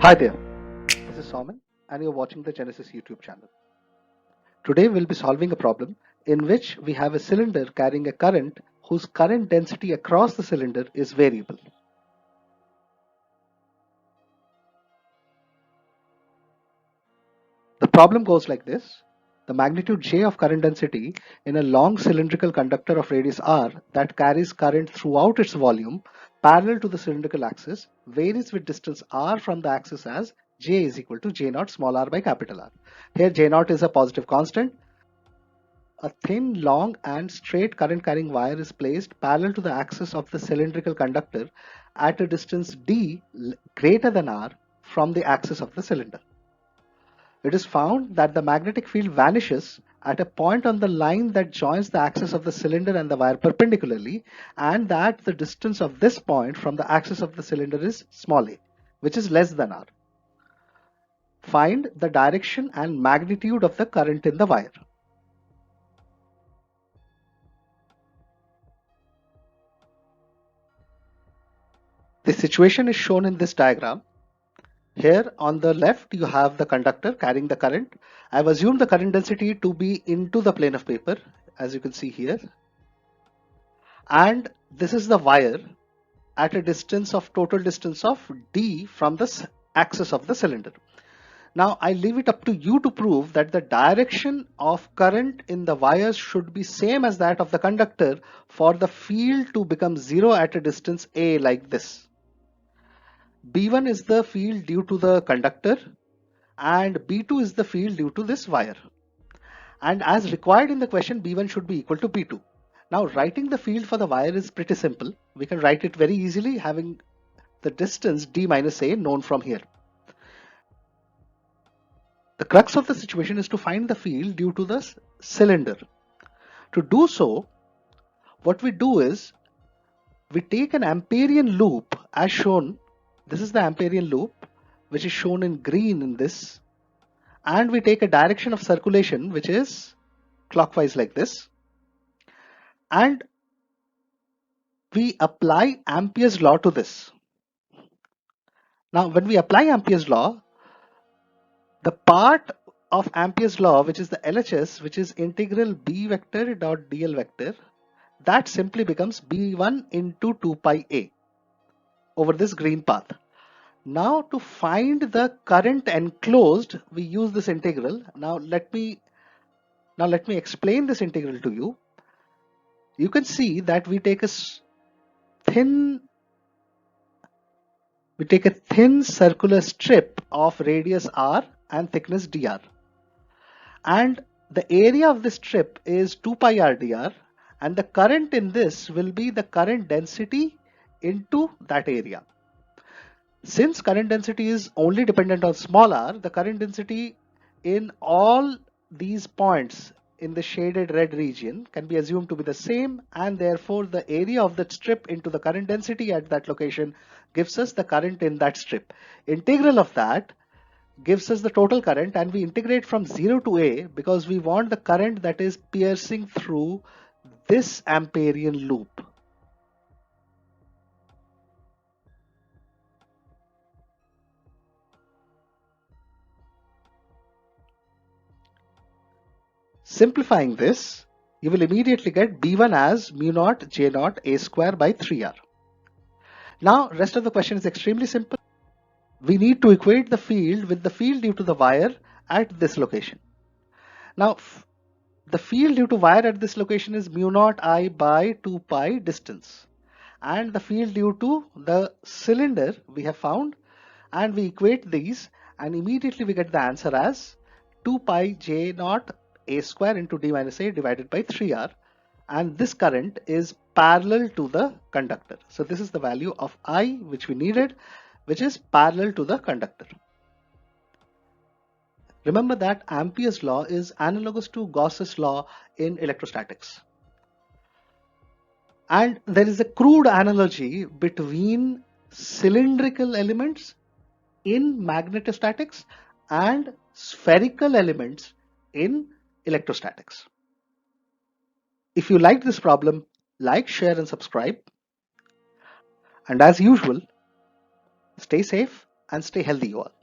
Hi there, this is Soman and you're watching the Genesis YouTube channel. Today we'll be solving a problem in which we have a cylinder carrying a current whose current density across the cylinder is variable. The problem goes like this. The magnitude J of current density in a long cylindrical conductor of radius r that carries current throughout its volume parallel to the cylindrical axis varies with distance r from the axis as J is equal to J naught small r by capital R. Here J naught is a positive constant. A thin, long and straight current carrying wire is placed parallel to the axis of the cylindrical conductor at a distance d greater than r from the axis of the cylinder. It is found that the magnetic field vanishes at a point on the line that joins the axis of the cylinder and the wire perpendicularly, and that the distance of this point from the axis of the cylinder is small a, which is less than r. Find the direction and magnitude of the current in the wire. The situation is shown in this diagram. Here on the left, you have the conductor carrying the current. I've assumed the current density to be into the plane of paper, as you can see here. And this is the wire at a distance of total distance of d from the axis of the cylinder. Now I leave it up to you to prove that the direction of current in the wires should be same as that of the conductor for the field to become zero at a distance a like this. B1 is the field due to the conductor and B2 is the field due to this wire. And as required in the question, B1 should be equal to B2. Now writing the field for the wire is pretty simple. We can write it very easily having the distance d minus a known from here. The crux of the situation is to find the field due to the cylinder. To do so, what we do is we take an Amperian loop as shown. This is the Amperian loop which is shown in green in this, and we take a direction of circulation which is clockwise like this, and we apply Ampere's law to this. Now when we apply Ampere's law, the part of Ampere's law which is the LHS, which is integral B vector dot dl vector, that simply becomes B1 into 2 pi a over this green path. Now to find the current enclosed, we use this integral. Now let me explain this integral to you. You can see that we take a thin circular strip of radius r and thickness dr, and the area of this strip is 2 pi r dr, and the current in this will be the current density into that area. Since current density is only dependent on small r, the current density in all these points in the shaded red region can be assumed to be the same, and therefore the area of that strip into the current density at that location gives us the current in that strip. Integral of that gives us the total current, and we integrate from 0 to a because we want the current that is piercing through this Amperian loop. Simplifying this, you will immediately get B1 as mu naught J naught a square by 3r. Now rest of the question is extremely simple. We need to equate the field with the field due to the wire at this location. Now the field due to wire at this location is mu naught I by 2 pi distance, and the field due to the cylinder we have found, and we equate these and immediately we get the answer as 2 pi J naught a square into d minus a divided by 3r, and this current is parallel to the conductor. So this is the value of I which we needed, which is parallel to the conductor. Remember that Ampere's law is analogous to Gauss's law in electrostatics. And there is a crude analogy between cylindrical elements in magnetostatics and spherical elements in electrostatics. If you liked this problem, like, share and subscribe. And as usual, stay safe and stay healthy, you all.